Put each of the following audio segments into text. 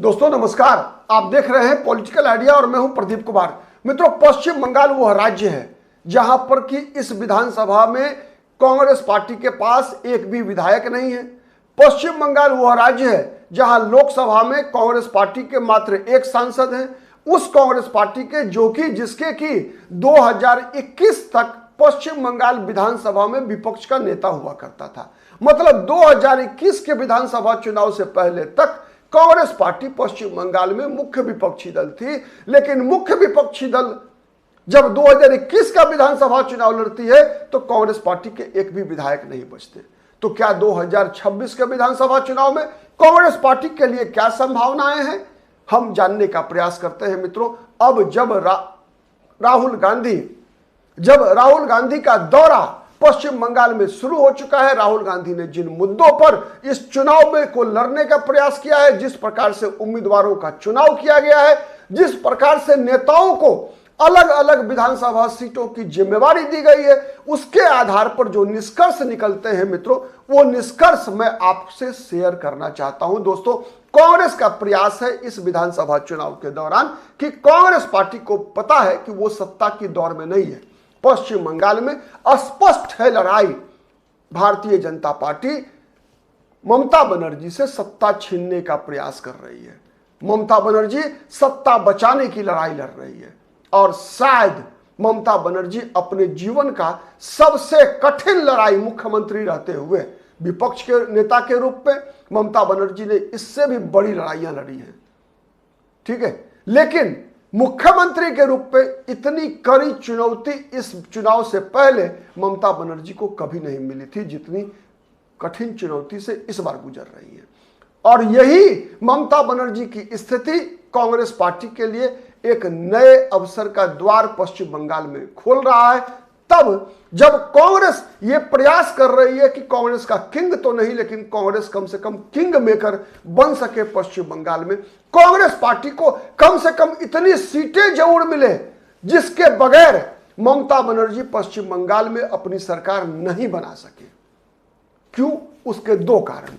दोस्तों नमस्कार, आप देख रहे हैं पॉलिटिकल आइडिया और मैं हूं प्रदीप कुमार। मित्रों, पश्चिम बंगाल वह राज्य है जहां पर कि इस विधानसभा में कांग्रेस पार्टी के पास एक भी विधायक नहीं है। पश्चिम बंगाल वह राज्य है जहां लोकसभा में कांग्रेस पार्टी के मात्र एक सांसद हैं, उस कांग्रेस पार्टी के जिसके कि 2021 तक पश्चिम बंगाल विधानसभा में विपक्ष का नेता हुआ करता था। मतलब 2021 के विधानसभा चुनाव से पहले तक कांग्रेस पार्टी पश्चिम बंगाल में मुख्य विपक्षी दल थी। लेकिन मुख्य विपक्षी दल जब 2021 का विधानसभा चुनाव लड़ती है तो कांग्रेस पार्टी के एक भी विधायक नहीं बचते। तो क्या 2026 के विधानसभा चुनाव में कांग्रेस पार्टी के लिए क्या संभावनाएं हैं, हम जानने का प्रयास करते हैं। मित्रों, अब जब राहुल गांधी का दौरा पश्चिम बंगाल में शुरू हो चुका है, राहुल गांधी ने जिन मुद्दों पर इस चुनाव में को लड़ने का प्रयास किया है, जिस प्रकार से उम्मीदवारों का चुनाव किया गया है, जिस प्रकार से नेताओं को अलग अलग विधानसभा सीटों की जिम्मेवारी दी गई है, उसके आधार पर जो निष्कर्ष निकलते हैं मित्रों, वो निष्कर्ष मैं आपसे शेयर करना चाहता हूं। दोस्तों, कांग्रेस का प्रयास है इस विधानसभा चुनाव के दौरान कि कांग्रेस पार्टी को पता है कि वो सत्ता की दौर में नहीं है। पश्चिम बंगाल में स्पष्ट है लड़ाई, भारतीय जनता पार्टी ममता बनर्जी से सत्ता छीनने का प्रयास कर रही है। ममता बनर्जी सत्ता बचाने की लड़ाई लड़ रही है और शायद ममता बनर्जी अपने जीवन का सबसे कठिन लड़ाई मुख्यमंत्री रहते हुए विपक्ष के नेता के रूप में ममता बनर्जी ने इससे भी बड़ी लड़ाइयां लड़ी हैं, ठीक है। लेकिन मुख्यमंत्री के रूप में इतनी कड़ी चुनौती इस चुनाव से पहले ममता बनर्जी को कभी नहीं मिली थी जितनी कठिन चुनौती से इस बार गुजर रही है। और यही ममता बनर्जी की स्थिति कांग्रेस पार्टी के लिए एक नए अवसर का द्वार पश्चिम बंगाल में खोल रहा है। तब जब कांग्रेस ये प्रयास कर रही है कि कांग्रेस का किंग तो नहीं लेकिन कांग्रेस कम से कम किंग मेकर बन सके पश्चिम बंगाल में, कांग्रेस पार्टी को कम से कम इतनी सीटें जरूर मिले जिसके बगैर ममता बनर्जी पश्चिम बंगाल में अपनी सरकार नहीं बना सके। क्यों? उसके दो कारण।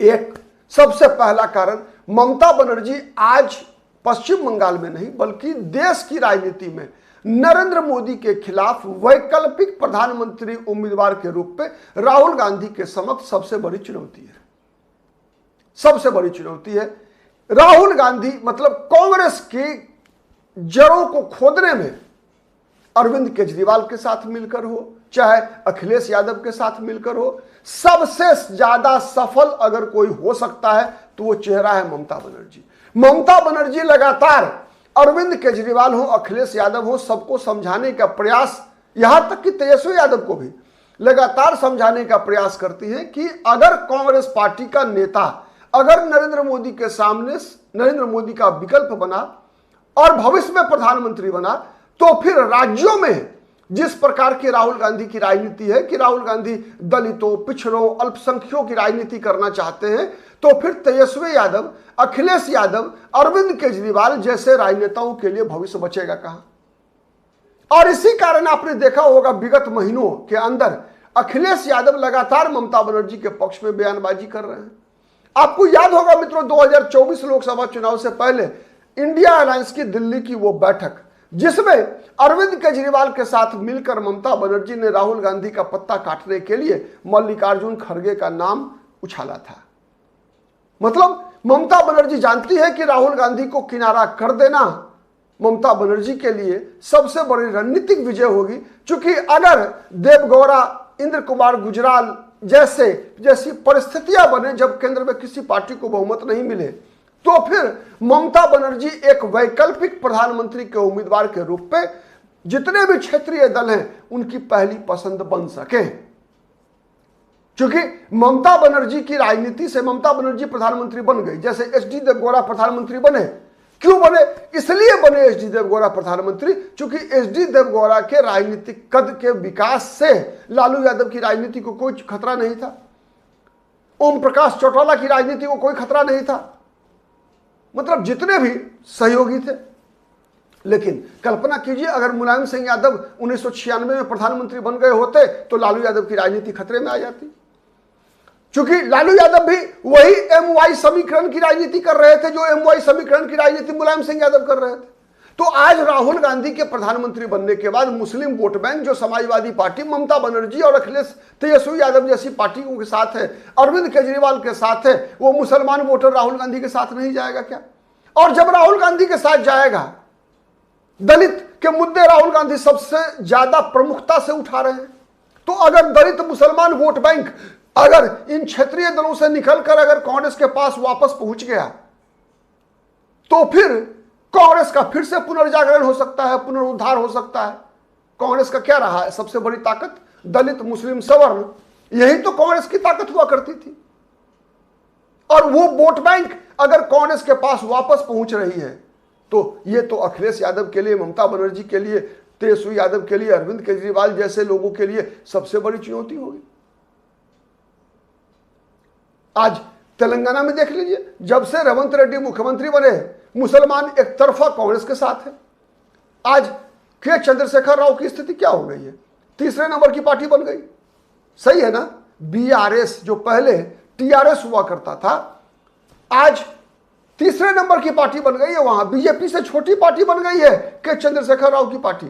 एक, सबसे पहला कारण, ममता बनर्जी आज पश्चिम बंगाल में नहीं बल्कि देश की राजनीति में नरेंद्र मोदी के खिलाफ वैकल्पिक प्रधानमंत्री उम्मीदवार के रूप में राहुल गांधी के समक्ष सबसे बड़ी चुनौती है। सबसे बड़ी चुनौती है राहुल गांधी, मतलब कांग्रेस की जड़ों को खोदने में अरविंद केजरीवाल के साथ मिलकर हो चाहे अखिलेश यादव के साथ मिलकर हो, सबसे ज्यादा सफल अगर कोई हो सकता है तो वो चेहरा है ममता बनर्जी। ममता बनर्जी लगातार अरविंद केजरीवाल हो, अखिलेश यादव हो, सबको समझाने का प्रयास, यहां तक कि तेजस्वी यादव को भी लगातार समझाने का प्रयास करती है कि अगर कांग्रेस पार्टी का नेता अगर नरेंद्र मोदी के सामने नरेंद्र मोदी का विकल्प बना और भविष्य में प्रधानमंत्री बना तो फिर राज्यों में जिस प्रकार की राहुल गांधी की राजनीति है कि राहुल गांधी दलितों, पिछड़ों, अल्पसंख्यकों की राजनीति करना चाहते हैं, तो फिर तेजस्वी यादव, अखिलेश यादव, अरविंद केजरीवाल जैसे राजनेताओं के लिए भविष्य बचेगा कहां? और इसी कारण आपने देखा होगा विगत महीनों के अंदर अखिलेश यादव लगातार ममता बनर्जी के पक्ष में बयानबाजी कर रहे हैं। आपको याद होगा मित्रों, 2024 लोकसभा चुनाव से पहले इंडिया अलायंस की दिल्ली की वो बैठक जिसमें अरविंद केजरीवाल के साथ मिलकर ममता बनर्जी ने राहुल गांधी का पत्ता काटने के लिए मल्लिकार्जुन खड़गे का नाम उछाला था। मतलब ममता बनर्जी जानती है कि राहुल गांधी को किनारा कर देना ममता बनर्जी के लिए सबसे बड़ी रणनीतिक विजय होगी। क्योंकि अगर देवगौड़ा, इंद्र कुमार गुजराल जैसी परिस्थितियां बने जब केंद्र में किसी पार्टी को बहुमत नहीं मिले तो फिर ममता बनर्जी एक वैकल्पिक प्रधानमंत्री के उम्मीदवार के रूप में जितने भी क्षेत्रीय दल हैं उनकी पहली पसंद बन सके। क्योंकि ममता बनर्जी की राजनीति से ममता बनर्जी प्रधानमंत्री बन गई, जैसे एचडी देवगौड़ा प्रधानमंत्री बने। क्यों बने? इसलिए बने एचडी देवगौड़ा प्रधानमंत्री क्योंकि एचडी देवगौड़ा के राजनीतिक कद के विकास से लालू यादव की राजनीति को कोई खतरा नहीं था, ओम प्रकाश चौटाला की राजनीति को कोई खतरा नहीं था, मतलब जितने भी सहयोगी थे। लेकिन कल्पना कीजिए अगर मुलायम सिंह यादव 1996 में प्रधानमंत्री बन गए होते तो लालू यादव की राजनीति खतरे में आ जाती। क्योंकि लालू यादव भी वही MY समीकरण की राजनीति कर रहे थे जो MY समीकरण की राजनीति मुलायम सिंह यादव कर रहे थे। तो आज राहुल गांधी के प्रधानमंत्री बनने के बाद मुस्लिम वोट बैंक जो समाजवादी पार्टी, ममता बनर्जी और अखिलेश तेजस्वी यादव जैसी पार्टियों के साथ है, अरविंद केजरीवाल के साथ है, वो मुसलमान वोटर राहुल गांधी के साथ नहीं जाएगा क्या? और जब राहुल गांधी के साथ जाएगा, दलित के मुद्दे राहुल गांधी सबसे ज्यादा प्रमुखता से उठा रहे हैं, तो अगर दलित मुसलमान वोट बैंक अगर इन क्षेत्रीय दलों से निकलकर अगर कांग्रेस के पास वापस पहुंच गया, तो फिर कांग्रेस का फिर से पुनर्जागरण हो सकता है, पुनरुद्धार हो सकता है। कांग्रेस का क्या रहा है सबसे बड़ी ताकत? दलित, मुस्लिम, सवर्ण, यही तो कांग्रेस की ताकत हुआ करती थी। और वो वोट बैंक अगर कांग्रेस के पास वापस पहुंच रही है, तो ये तो अखिलेश यादव के लिए, ममता बनर्जी के लिए, तेजस्वी यादव के लिए, अरविंद केजरीवाल जैसे लोगों के लिए सबसे बड़ी चुनौती होगी। आज तेलंगाना में देख लीजिए, जब से रेवंत रेड्डी मुख्यमंत्री बने, मुसलमान एक तरफा कांग्रेस के साथ है। आज के चंद्रशेखर राव की स्थिति क्या हो गई है? तीसरे नंबर की पार्टी बन गई। सही है ना? BRS जो पहले TRS हुआ करता था, आज तीसरे नंबर की पार्टी बन गई है। वहां बीजेपी से छोटी पार्टी बन गई है के चंद्रशेखर राव की पार्टी।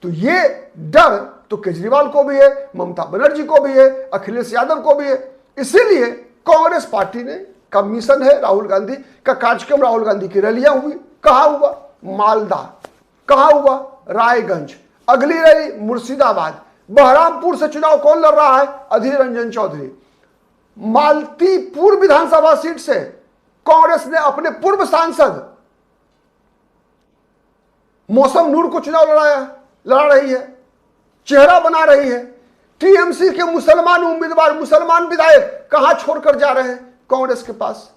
तो ये डर तो केजरीवाल को भी है, ममता बनर्जी को भी है, अखिलेश यादव को भी है। इसीलिए कांग्रेस पार्टी ने का मिशन है, राहुल गांधी का कार्यक्रम, राहुल गांधी की रैलियां हुई। कहां हुआ? मालदा। कहां हुआ? रायगंज। अगली रैली मुर्शिदाबाद। बहरामपुर से चुनाव कौन लड़ रहा है? अधीर रंजन चौधरी। मालतीपुर विधानसभा सीट से कांग्रेस ने अपने पूर्व सांसद मौसम नूर को चुनाव लड़ा रही है, चेहरा बना रही है। TMC के मुसलमान उम्मीदवार, मुसलमान विधायक कहां छोड़कर जा रहे हैं? कांग्रेस के पास।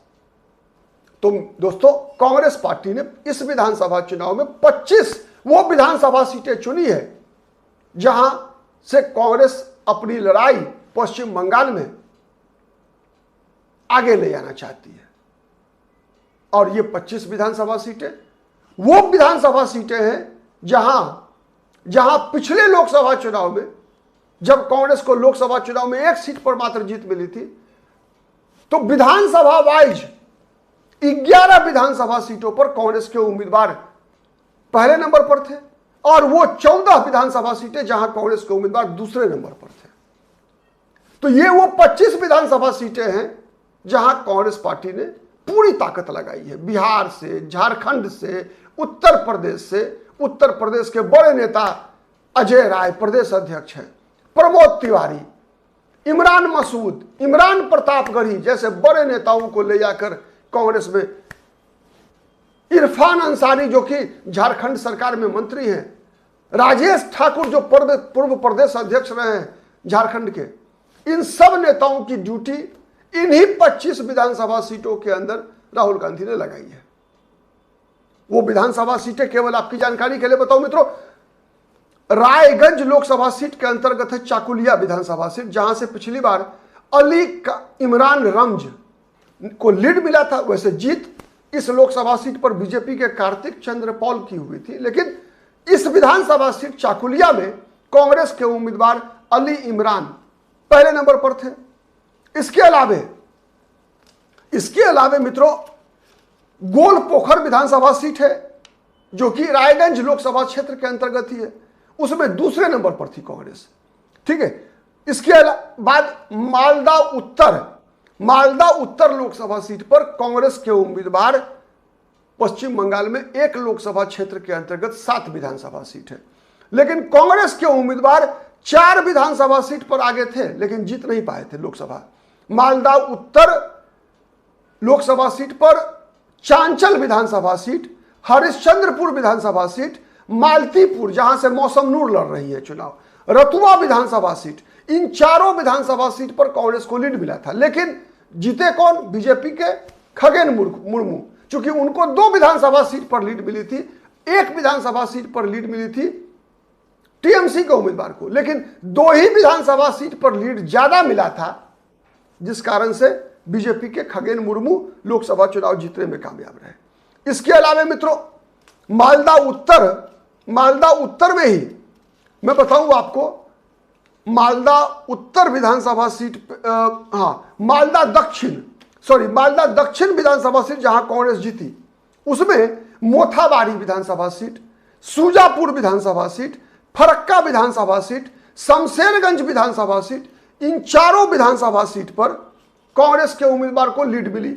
तो दोस्तों, कांग्रेस पार्टी ने इस विधानसभा चुनाव में 25 वो विधानसभा सीटें चुनी है जहां से कांग्रेस अपनी लड़ाई पश्चिम बंगाल में आगे ले जाना चाहती है। और ये 25 विधानसभा सीटें वो विधानसभा सीटें हैं जहां पिछले लोकसभा चुनाव में जब कांग्रेस को लोकसभा चुनाव में एक सीट पर मात्र जीत मिली थी, तो विधानसभा वाइज 11 विधानसभा सीटों पर कांग्रेस के उम्मीदवार पहले नंबर पर थे और वो 14 विधानसभा सीटें जहां कांग्रेस के उम्मीदवार दूसरे नंबर पर थे। तो ये वो 25 विधानसभा सीटें हैं जहां कांग्रेस पार्टी ने पूरी ताकत लगाई है। बिहार से, झारखंड से, उत्तर प्रदेश से। उत्तर प्रदेश के बड़े नेता अजय राय प्रदेश अध्यक्ष हैं, प्रमोद तिवारी, इमरान मसूद, इमरान प्रतापगढ़ी जैसे बड़े नेताओं को ले जाकर कांग्रेस में, इरफान अंसारी जो कि झारखंड सरकार में मंत्री हैं, राजेश ठाकुर जो पूर्व प्रदेश अध्यक्ष रहे हैं झारखंड के, इन सब नेताओं की ड्यूटी इन्हीं 25 विधानसभा सीटों के अंदर राहुल गांधी ने लगाई है। वो विधानसभा सीटें केवल आपकी जानकारी के लिए बताऊं मित्रों, रायगंज लोकसभा सीट के अंतर्गत है चाकुलिया विधानसभा सीट, जहां से पिछली बार अली इमरान रमज को लीड मिला था। वैसे जीत इस लोकसभा सीट पर बीजेपी के कार्तिक चंद्र पॉल की हुई थी, लेकिन इस विधानसभा सीट चाकुलिया में कांग्रेस के उम्मीदवार अली इमरान पहले नंबर पर थे। इसके अलावे मित्रों, गोलपोखर विधानसभा सीट है जो कि रायगंज लोकसभा क्षेत्र के अंतर्गत ही है, उसमें दूसरे नंबर पर थी कांग्रेस। ठीक है। इसके बाद मालदा उत्तर लोकसभा सीट पर कांग्रेस के उम्मीदवार पश्चिम बंगाल में एक लोकसभा क्षेत्र के अंतर्गत 7 विधानसभा सीट है, लेकिन कांग्रेस के उम्मीदवार 4 विधानसभा सीट पर आगे थे लेकिन जीत नहीं पाए थे लोकसभा। मालदा उत्तर लोकसभा सीट पर चांचल विधानसभा सीट, हरिश्चंद्रपुर विधानसभा सीट, मालतीपुर जहां से मौसम नूर लड़ रही है चुनाव, रतुआ विधानसभा सीट, इन चारों विधानसभा सीट पर कांग्रेस को लीड मिला था। लेकिन जीते कौन? बीजेपी के खगेन मुर्मू, क्योंकि उनको 2 विधानसभा सीट पर लीड मिली थी, 1 विधानसभा सीट पर लीड मिली थी TMC के उम्मीदवार को, लेकिन 2 ही विधानसभा सीट पर लीड ज्यादा मिला था, जिस कारण से बीजेपी के खगेन मुर्मू लोकसभा चुनाव जीतने में कामयाब रहे। इसके अलावा मित्रों, मालदा उत्तर में ही मैं बताऊं आपको, मालदा उत्तर विधानसभा सीट मालदा दक्षिण विधानसभा सीट जहां कांग्रेस जीती, उसमें मोथाबारी विधानसभा सीट, सूजापुर विधानसभा सीट, फरक्का विधानसभा सीट, शमशेरगंज विधानसभा सीट, इन चारों विधानसभा सीट पर कांग्रेस के उम्मीदवार को लीड मिली,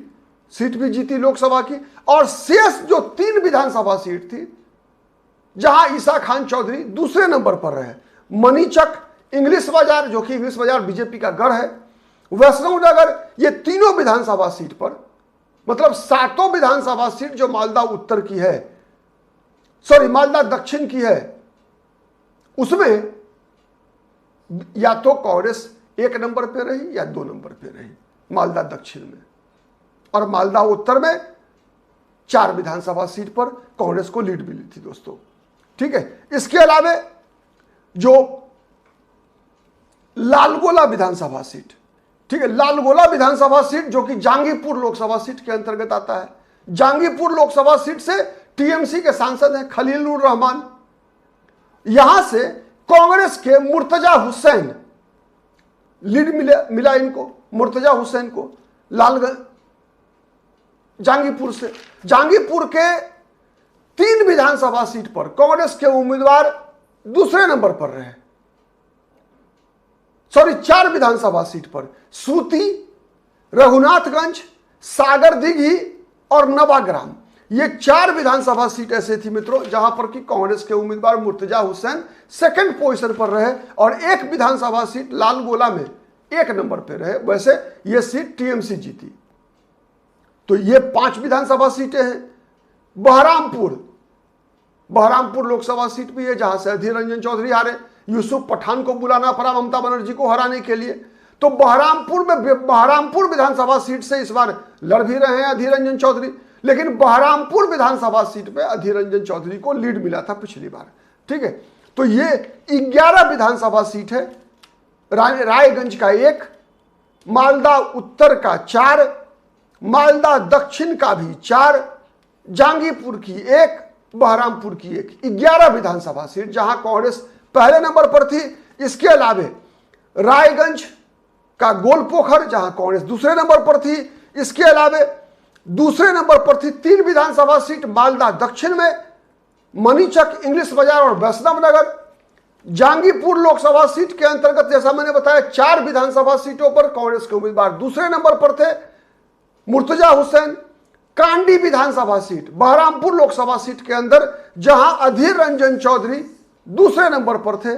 सीट भी जीती लोकसभा की। और शेष जो 3 विधानसभा सीट थी जहां ईसा खान चौधरी दूसरे नंबर पर रहे, मनीचक, इंग्लिश बाजार, जो कि इंग्लिश बाजार बीजेपी का गढ़ है, वैष्णव नगर, ये तीनों विधानसभा सीट पर, मतलब 7 विधानसभा सीट जो मालदा उत्तर की है, मालदा दक्षिण की है, उसमें या तो कांग्रेस 1 नंबर पे रही या 2 नंबर पे रही मालदा दक्षिण में, और मालदा उत्तर में 4 विधानसभा सीट पर कांग्रेस को लीड मिली थी दोस्तों। ठीक है, इसके अलावा जो लालगोला विधानसभा सीट, ठीक है, लालगोला विधानसभा सीट जो कि जहांगीरपुर लोकसभा सीट के अंतर्गत आता है। जहांगीरपुर लोकसभा सीट से टीएमसी के सांसद हैं खलीलुर रहमान। यहां से कांग्रेस के मुर्तजा हुसैन लीड मिला इनको, मुर्तजा हुसैन को लालगंज जहांगीरपुर से। जहांगीरपुर के 3 विधानसभा सीट पर कांग्रेस के उम्मीदवार दूसरे नंबर पर रहे, 4 विधानसभा सीट पर सूती, रघुनाथगंज, सागर दिघी और नवाग्राम, ये 4 विधानसभा सीट ऐसे थी मित्रों जहां पर कि कांग्रेस के उम्मीदवार मुर्तजा हुसैन सेकंड पोजीशन पर रहे, और 1 विधानसभा सीट लालगोला में 1 नंबर पर रहे। वैसे ये सीट टीएमसी जीती। तो ये 5 विधानसभा सीटें हैं। बहरामपुर लोकसभा सीट भी है जहां से अधीर रंजन चौधरी हारे, यूसुफ पठान को बुलाना पड़ा ममता बनर्जी को हराने के लिए। तो बहरामपुर विधानसभा सीट से इस बार लड़ भी रहे हैं अधीर रंजन चौधरी, लेकिन बहरामपुर विधानसभा सीट पे अधीर रंजन चौधरी को लीड मिला था पिछली बार। ठीक है, तो ये 11 विधानसभा सीट है। रायगंज का 1, मालदा उत्तर का 4, मालदा दक्षिण का भी 4, जहांगीरपुर की 1, बहरामपुर की 1, 11 विधानसभा सीट जहां कांग्रेस पहले नंबर पर थी। इसके अलावे रायगंज का गोलपोखर जहां कांग्रेस दूसरे नंबर पर थी। इसके अलावे दूसरे नंबर पर थी 3 विधानसभा सीट मालदा दक्षिण में, मनीचक, इंग्लिश बाजार और वैष्णव नगर। जहांगीरपुर लोकसभा सीट के अंतर्गत जैसा मैंने बताया 4 विधानसभा सीटों पर कांग्रेस के उम्मीदवार दूसरे नंबर पर थे, मुर्तजा हुसैन। कांडी विधानसभा सीट बहरामपुर लोकसभा सीट के अंदर जहां अधीर रंजन चौधरी दूसरे नंबर पर थे,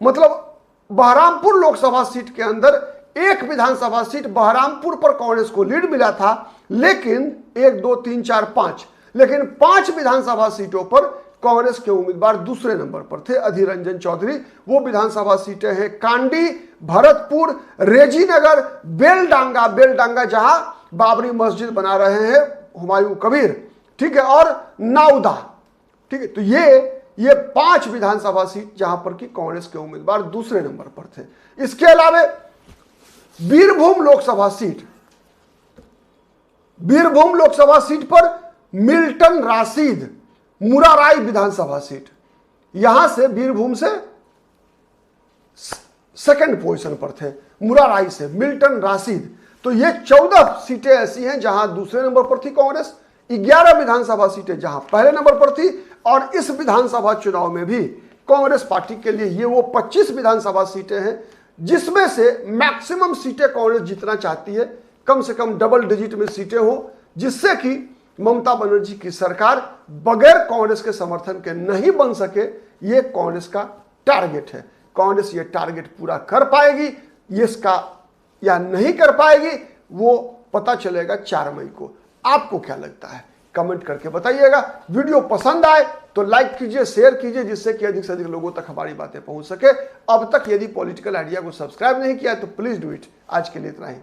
मतलब बहरामपुर लोकसभा सीट के अंदर 1 विधानसभा सीट बहरामपुर पर कांग्रेस को लीड मिला था, लेकिन 1, 2, 3, 4, 5, लेकिन 5 विधानसभा सीटों पर कांग्रेस के उम्मीदवार दूसरे नंबर पर थे अधीर रंजन चौधरी। वो विधानसभा सीटें हैं कांडी, भरतपुर, रेजीनगर, बेलडांगा जहां बाबरी मस्जिद बना रहे हैं हुमायूं कबीर, ठीक है, और नाउदा। ठीक है, तो ये 5 विधानसभा सीट जहां पर कि कांग्रेस के उम्मीदवार दूसरे नंबर पर थे। इसके अलावा बीरभूम लोकसभा सीट पर मिल्टन राशिद, मुराराई विधानसभा सीट, यहां से बीरभूम से सेकंड पोजीशन पर थे, मुराराई से मिल्टन राशिद। तो ये 14 सीटें ऐसी हैं जहां दूसरे नंबर पर थी कांग्रेस, 11 विधानसभा सीटें जहां पहले नंबर पर थी, और इस विधानसभा चुनाव में भी कांग्रेस पार्टी के लिए ये वो 25 विधानसभा सीटें हैं जिसमें से मैक्सिमम सीटें कांग्रेस जीतना चाहती है, कम से कम डबल डिजिट में सीटें हो, जिससे कि ममता बनर्जी की सरकार बगैर कांग्रेस के समर्थन के नहीं बन सके। ये कांग्रेस का टारगेट है। कांग्रेस ये टारगेट पूरा कर पाएगी, ये इसका या नहीं कर पाएगी, वो पता चलेगा 4 मई को। आपको क्या लगता है कमेंट करके बताइएगा। वीडियो पसंद आए तो लाइक कीजिए, शेयर कीजिए, जिससे कि अधिक से अधिक लोगों तक हमारी बातें पहुंच सके। अब तक यदि पॉलिटिकल आइडिया को सब्सक्राइब नहीं किया है तो प्लीज डू इट। आज के लिए इतना ही।